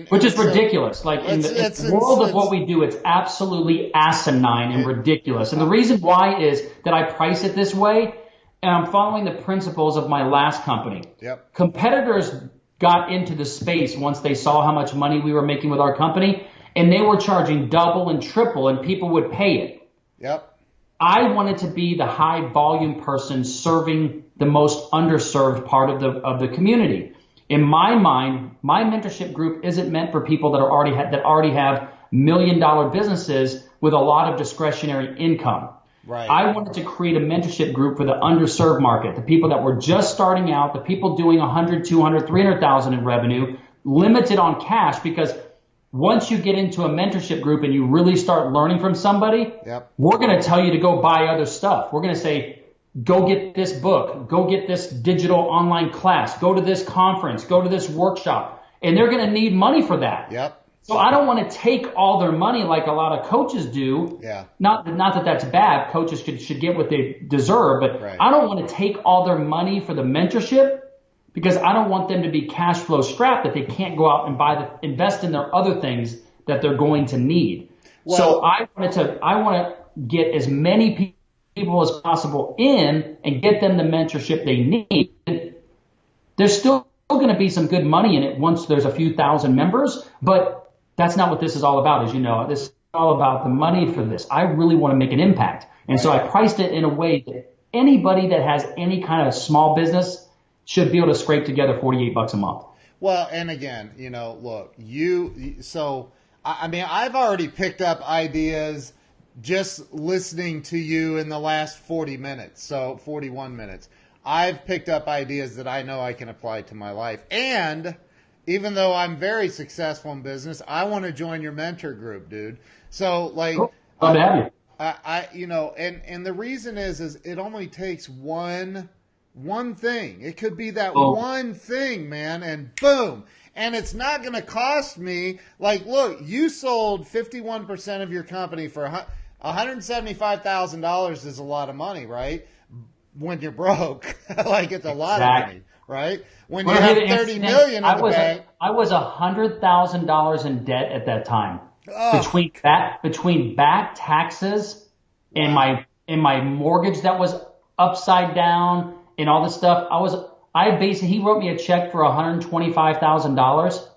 Which is ridiculous. Like in the world of what we do, it's absolutely asinine and ridiculous. And the reason why is that I price it this way, and I'm following the principles of my last company. Yep. Competitors got into the space once they saw how much money we were making with our company, and they were charging double and triple, and people would pay it. Yep. I wanted to be the high volume person serving the most underserved part of the community. In my mind, my mentorship group isn't meant for people that already have $1 million businesses with a lot of discretionary income. Right. I wanted to create a mentorship group for the underserved market, the people that were just starting out, the people doing 100, 200, 300,000 in revenue, limited on cash, because once you get into a mentorship group and you really start learning from somebody, yep, we're going to tell you to go buy other stuff. We're going to say, go get this book, go get this digital online class, go to this conference, go to this workshop. And they're going to need money for that. Yep. So I don't want to take all their money like a lot of coaches do. Yeah. Not that that's bad. Coaches should get what they deserve. But right, I don't want to take all their money for the mentorship because I don't want them to be cash flow strapped that they can't go out and invest in their other things that they're going to need. Well, so I want to get as many people as possible in and get them the mentorship they need, there's still going to be some good money in it once there's a few thousand members, but that's not what this is all about, as you know. This is all about the money for this. I really want to make an impact. And so I priced it in a way that anybody that has any kind of small business should be able to scrape together $48 a month. Well, and again, look, I mean, I've already picked up ideas just listening to you in the last 40 minutes, so 41 minutes. I've picked up ideas that I know I can apply to my life. And even though I'm very successful in business, I want to join your mentor group, dude. So, like, cool. Glad to have you. And the reason is it only takes one thing. It could be that one thing, man, and boom. And it's not going to cost me. Like, look, you sold 51% of your company for $175,000 is a lot of money, right? When you're broke, like it's a lot of money, right? When you have 30 million in the bank. I was $100,000 in debt at that time. Between back taxes and my mortgage that was upside down and all this stuff, he wrote me a check for $125,000.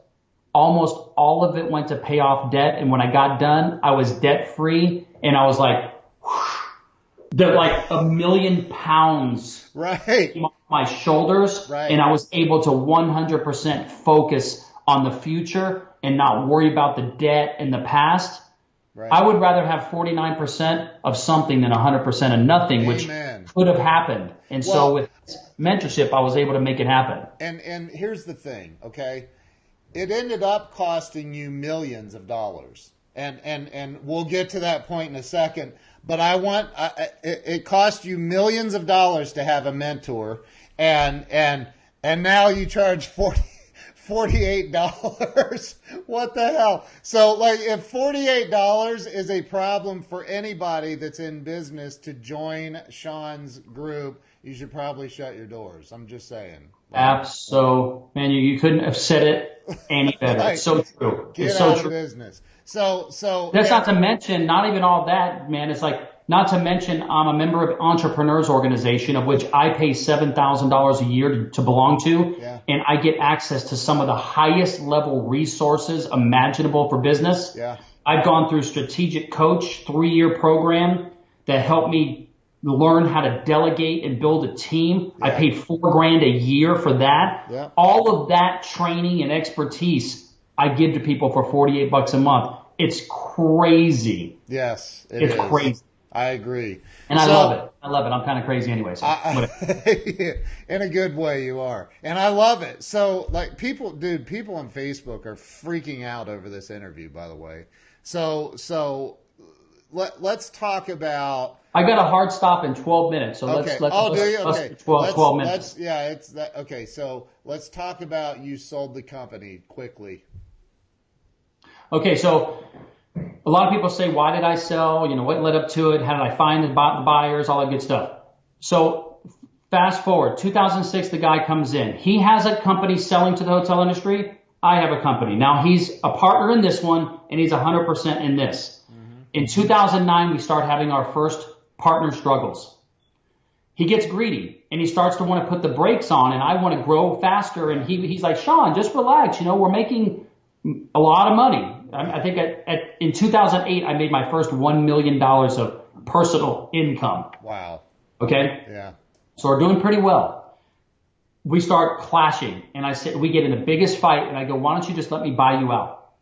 Almost all of it went to pay off debt, and when I got done, I was debt free, and I was like, like 1,000,000 pounds on my shoulders, and I was able to 100% focus on the future and not worry about the debt in the past. I would rather have 49% of something than 100% of nothing, which could have happened. And so with mentorship, I was able to make it happen. And here's the thing, okay? It ended up costing you millions of dollars. And we'll get to that point in a second. But it cost you millions of dollars to have a mentor, and now you charge $48. What the hell? So, like, if $48 is a problem for anybody that's in business to join Shawn's group, you should probably shut your doors. I'm just saying. Absolutely, man. You couldn't have said it any better. It's so true. Get out of business. So that's not to mention, not even all that, man. It's like, not to mention, I'm a member of Entrepreneurs Organization, of which I pay $7,000 a year to belong to, and I get access to some of the highest level resources imaginable for business. I've gone through Strategic Coach 3-year program that helped me learn how to delegate and build a team. I paid $4,000 a year for that. All of that training and expertise I give to people for $48 a month. It's crazy. Yes, it's crazy. I agree. And I love it. I'm kind of crazy anyway. So in a good way, you are. And I love it. So, like, people on Facebook are freaking out over this interview, by the way. So let's talk about. I got a hard stop in 12 minutes. So let's do you? Okay. 12 minutes. Okay. So let's talk about you sold the company quickly. Okay. So a lot of people say, why did I sell? What led up to it? How did I find the buyers? All that good stuff. So fast forward, 2006, the guy comes in. He has a company selling to the hotel industry. I have a company. Now he's a partner in this one, and he's 100% in this. In 2009, we start having our first partner struggles. He gets greedy, and he starts to want to put the brakes on, and I want to grow faster. And he's like, Shawn, just relax. We're making a lot of money. I think in 2008, I made my first $1 million of personal income. Wow. Okay? Yeah. So we're doing pretty well. We start clashing, and we get in the biggest fight, and I go, why don't you just let me buy you out?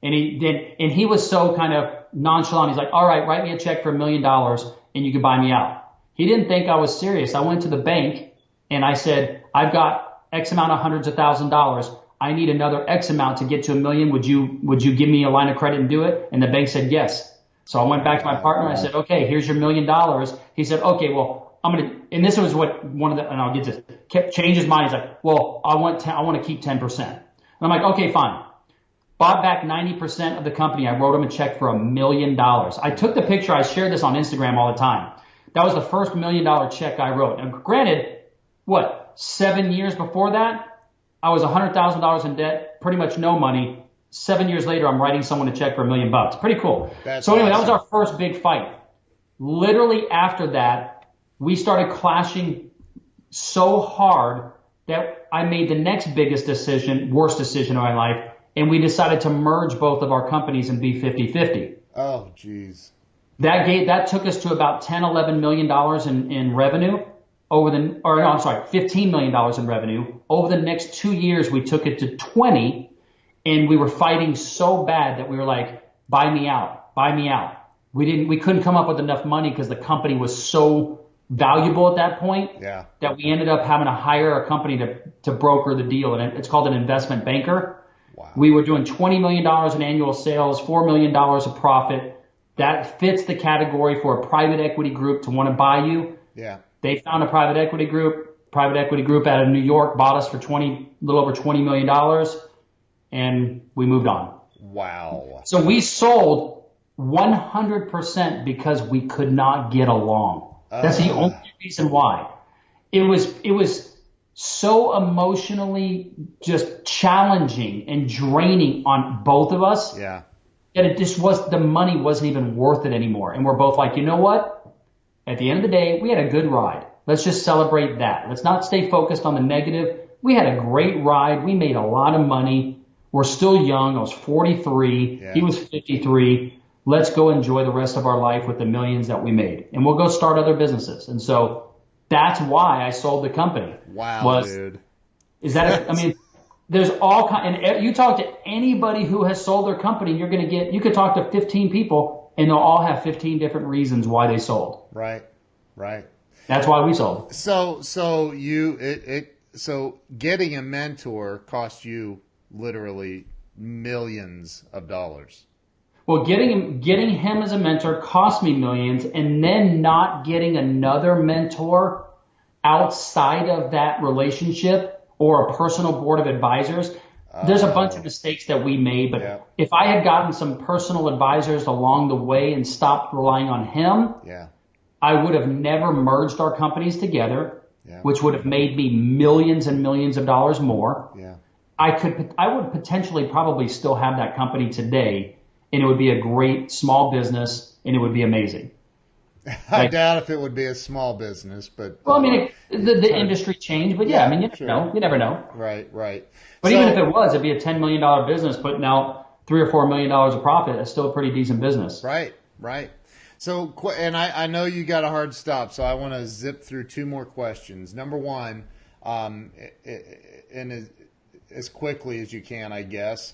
And he was so kind of nonchalant. He's like, all right, write me a check for $1 million, and you can buy me out. He didn't think I was serious. I went to the bank, and I said, I've got X amount of hundreds of $1,000s. I need another X amount to get to $1 million. Would you give me a line of credit and do it? And the bank said yes. So I went back to my partner. I said, okay, here's your $1 million. He said, okay, well, and this was what and I'll get this, changed his mind. He's like, well, I want to keep 10%. And I'm like, okay, fine. Bought back 90% of the company. I wrote him a check for $1 million. I took the picture. I shared this on Instagram all the time. That was the first $1 million check I wrote. And granted, 7 years before that, I was $100,000 in debt, pretty much no money. 7 years later, I'm writing someone a check for $1 million. Pretty cool. That was our first big fight. literally after that, we started clashing so hard that I made the next biggest decision, worst decision of my life, and we decided to merge both of our companies and be 50-50. Oh, geez. That took us to about $10-11 million in revenue $15 million in revenue. Over the next 2 years, we took it to 20, and we were fighting so bad that we were like, buy me out, buy me out. We couldn't come up with enough money because the company was so valuable at that point that we ended up having to hire a company to broker the deal. And it's called an investment banker. Wow. We were doing $20 million in annual sales, $4 million of profit. That fits the category for a private equity group to want to buy you. Yeah. They found a private equity group out of New York, bought us for a little over $20 million, and we moved on. Wow. So we sold 100% because we could not get along. That's the only reason why. It was so emotionally just challenging and draining on both of us. Yeah. That the money wasn't even worth it anymore. And we're both like, you know what? At the end of the day, we had a good ride. Let's just celebrate that. Let's not stay focused on the negative. We had a great ride. We made a lot of money. We're still young. I was 43. Yeah. He was 53. Let's go enjoy the rest of our life with the millions that we made. And we'll go start other businesses. And so that's why I sold the company. Wow, dude. There's all kind, and you talk to anybody who has sold their company, you could talk to 15 people and they'll all have 15 different reasons why they sold. Right. That's why we sold. So getting a mentor cost you literally millions of dollars. Well, getting him as a mentor cost me millions, and then not getting another mentor outside of that relationship or a personal board of advisors. There's a bunch of mistakes that we made, but if I had gotten some personal advisors along the way and stopped relying on him, I would have never merged our companies together, which would have made me millions and millions of dollars more. Yeah. I would potentially probably still have that company today, and it would be a great small business, and it would be amazing. I doubt if it would be a small business, but the industry changed. But you never know. Right. But even if it was, it'd be a $10 million business putting out $3 or $4 million of profit. It's still a pretty decent business. Right. So, and I know you got a hard stop, so I want to zip through two more questions. Number one, and as quickly as you can, I guess.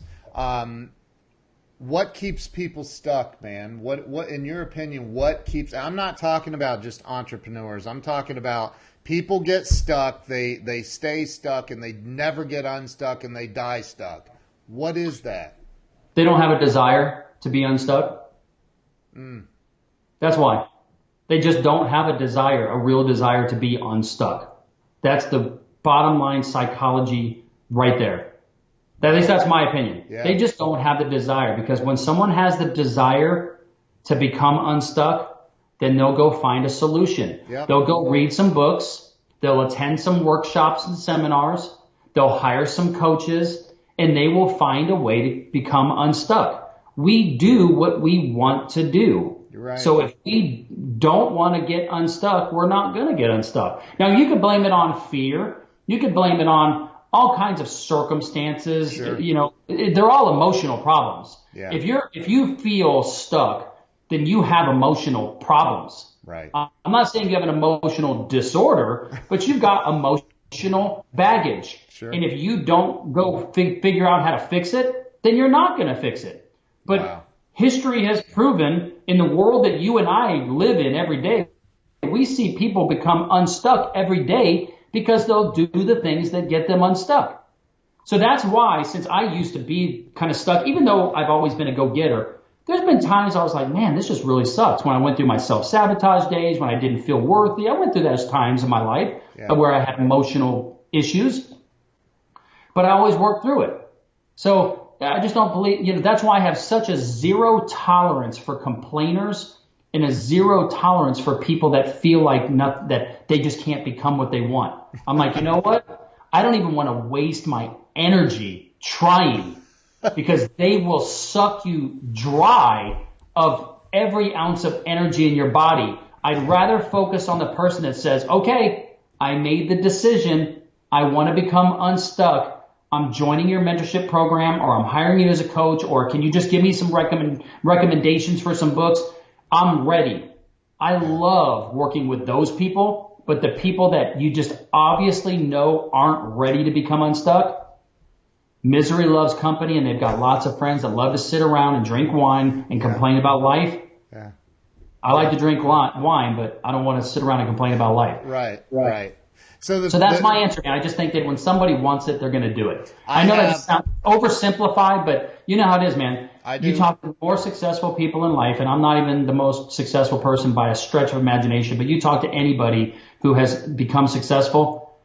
What keeps people stuck, man? What in your opinion, I'm not talking about just entrepreneurs. I'm talking about people get stuck, they stay stuck, and they never get unstuck, and they die stuck. What is that? They don't have a desire to be unstuck. That's why. They just don't have a real desire to be unstuck. That's the bottom line psychology right there. At least that's my opinion. Yeah. They just don't have the desire, because when someone has the desire to become unstuck, then they'll go find a solution. Yep. They'll go read some books. They'll attend some workshops and seminars. They'll hire some coaches, and they will find a way to become unstuck. We do what we want to do. You're right. So if we don't want to get unstuck, we're not going to get unstuck. Now, you could blame it on fear. You could blame it on all kinds of circumstances. Sure. They're all emotional problems. Yeah. If you feel stuck, then you have emotional problems. Right. I'm not saying you have an emotional disorder, but you've got emotional baggage. Sure. And if you don't go figure out how to fix it, then you're not going to fix it. But history has proven, in the world that you and I live in every day, we see people become unstuck every day because they'll do the things that get them unstuck. So that's why, since I used to be kind of stuck, even though I've always been a go-getter, there's been times I was like, man, this just really sucks. When I went through my self-sabotage days, when I didn't feel worthy, I went through those times in my life where I had emotional issues, but I always worked through it. So I just don't believe, that's why I have such a zero tolerance for complainers and a zero tolerance for people that feel like that they just can't become what they want. I'm like, you know what? I don't even want to waste my energy trying, because they will suck you dry of every ounce of energy in your body. I'd rather focus on the person that says, okay, I made the decision. I want to become unstuck. I'm joining your mentorship program, or I'm hiring you as a coach, or can you just give me some recommendations for some books? I'm ready. I love working with those people, but the people that you just obviously know aren't ready to become unstuck, misery loves company, and they've got lots of friends that love to sit around and drink wine and complain about life. Yeah. I like to drink wine, but I don't want to sit around and complain about life. Right. So that's my answer, man. I just think that when somebody wants it, they're going to do it. I know that sounds oversimplified, but you know how it is, man. You talk to more successful people in life, and I'm not even the most successful person by a stretch of imagination, but you talk to anybody who has become successful,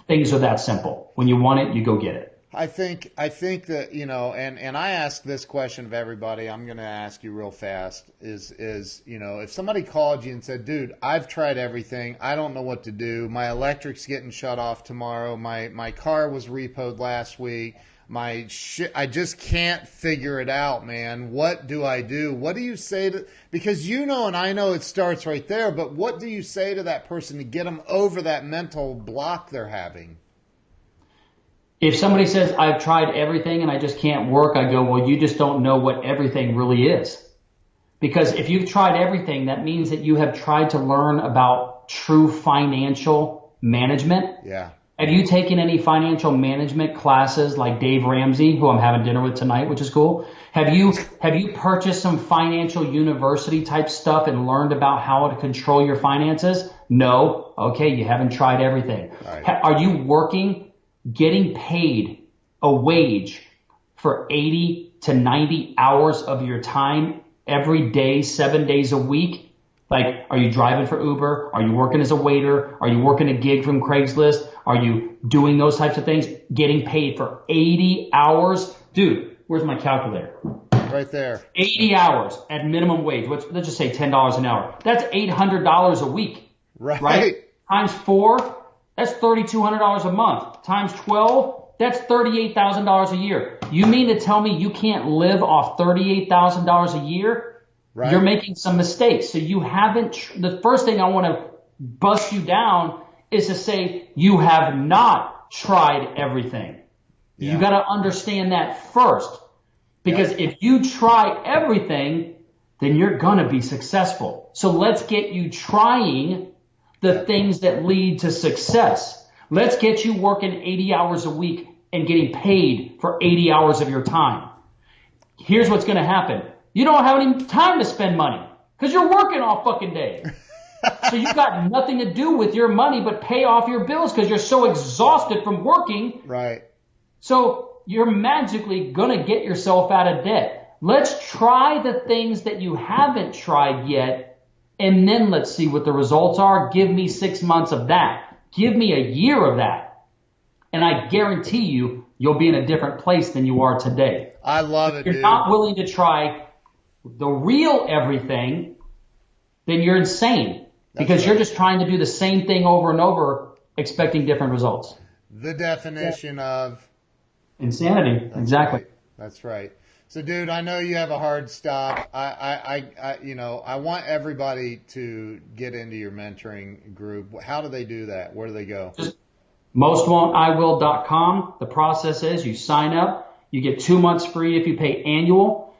things are that simple. When you want it, you go get it. I think that, you know, and I ask this question of everybody, I'm going to ask you real fast, is, you know, if somebody called you and said, dude, I've tried everything, I don't know what to do, my electric's getting shut off tomorrow, my car was repoed last week, I just can't figure it out, man, what do I do? What do you say to, because you know and I know it starts right there, but what do you say to that person to get them over that mental block they're having? If somebody says, I've tried everything and I just can't work, I go, well, you just don't know what everything really is. Because if you've tried everything, that means that you have tried to learn about true financial management. Yeah. Have you taken any financial management classes like Dave Ramsey, who I'm having dinner with tonight, which is cool? Have you purchased some financial university type stuff and learned about how to control your finances? No. Okay, you haven't tried everything. Right. Are you working, getting paid a wage for 80 to 90 hours of your time every day, 7 days a week? Like, are you driving for Uber? Are you working as a waiter? Are you working a gig from Craigslist? Are you doing those types of things? Getting paid for 80 hours? Dude, where's my calculator? Right there. 80 hours at minimum wage. Let's just say $10 an hour. That's $800 a week. Right? Times 4. That's $3,200 a month. Times 12, that's $38,000 a year. You mean to tell me you can't live off $38,000 a year? Right. You're making some mistakes. So you haven't, the first thing I want to bust you down is to say you have not tried everything. Yeah. You got to understand that first. Because if you try everything, then you're going to be successful. So let's get you trying the things that lead to success. Let's get you working 80 hours a week and getting paid for 80 hours of your time. Here's what's going to happen. You don't have any time to spend money because you're working all fucking day. So you've got nothing to do with your money but pay off your bills because you're so exhausted from working. Right. So you're magically going to get yourself out of debt. Let's try the things that you haven't tried yet, and then let's see what the results are. Give me 6 months of that. Give me a year of that. And I guarantee you, you'll be in a different place than you are today. I love it, If you're not willing to try the real everything, then you're insane. Because you're just trying to do the same thing over and over, expecting different results. The definition of insanity. Exactly. Right. That's right. So, dude, I know you have a hard stop. I want everybody to get into your mentoring group. How do they do that? Where do they go? Just mostwon'tiwill.com. The process is you sign up, you get 2 months free if you pay annual.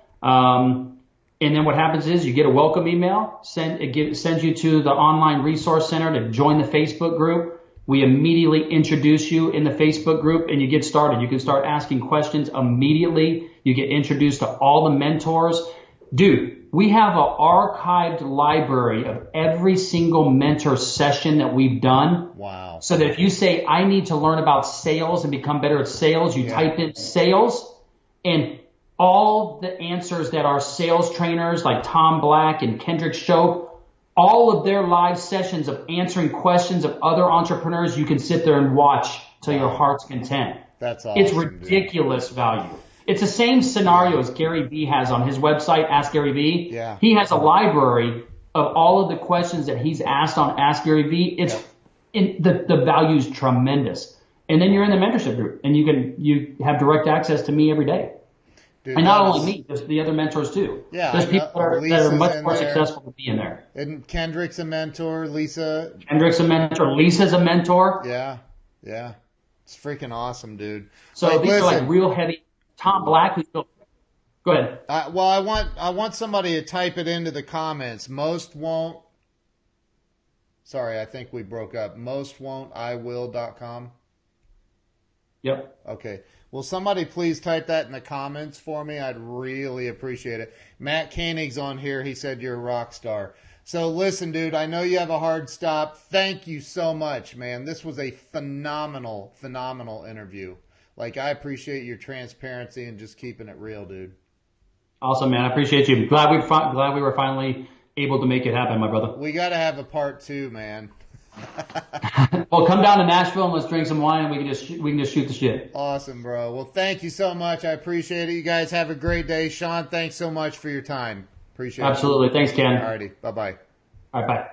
And then what happens is you get a welcome email, it sends you to the online resource center to join the Facebook group. We immediately introduce you in the Facebook group and you get started. You can start asking questions immediately. You get introduced to all the mentors. Dude, we have an archived library of every single mentor session that we've done. Wow. So that if you say, I need to learn about sales and become better at sales, you type in sales, and all the answers that our sales trainers like Tom Black and Kendrick Shope, all of their live sessions of answering questions of other entrepreneurs, you can sit there and watch till your heart's content. That's awesome. It's ridiculous value. It's the same scenario as Gary Vee has on his website, Ask Gary Vee. Yeah. He has a library of all of the questions that he's asked on Ask Gary Vee. The value is tremendous. And then you're in the mentorship group and you have direct access to me every day. Dude, and not only me, there's the other mentors too. Yeah, there's people that are much more successful to be in there. And Kendrick's a mentor. Kendrick's a mentor. Lisa's a mentor. Yeah. It's freaking awesome, dude. So these are like real heavy. Tom Black, who's still. Go ahead. Well, I want somebody to type it into the comments. Most won't. Sorry, I think we broke up. Mostwon'tIwill.com. Yep. Okay. Will somebody please type that in the comments for me? I'd really appreciate it. Matt Koenig's on here. He said you're a rock star. So listen, dude, I know you have a hard stop. Thank you so much, man. This was a phenomenal interview. Like, I appreciate your transparency and just keeping it real, dude. Awesome, man. I appreciate you. Glad we were finally able to make it happen, my brother. We got to have a part 2, man. Well, come down to Nashville and let's drink some wine and we can just shoot the shit. Awesome, bro. Well, thank you so much. I appreciate it. You guys have a great day. Shawn, thanks so much for your time. Appreciate it. Absolutely. Thanks, Ken. Alrighty. Bye-bye. All right, bye.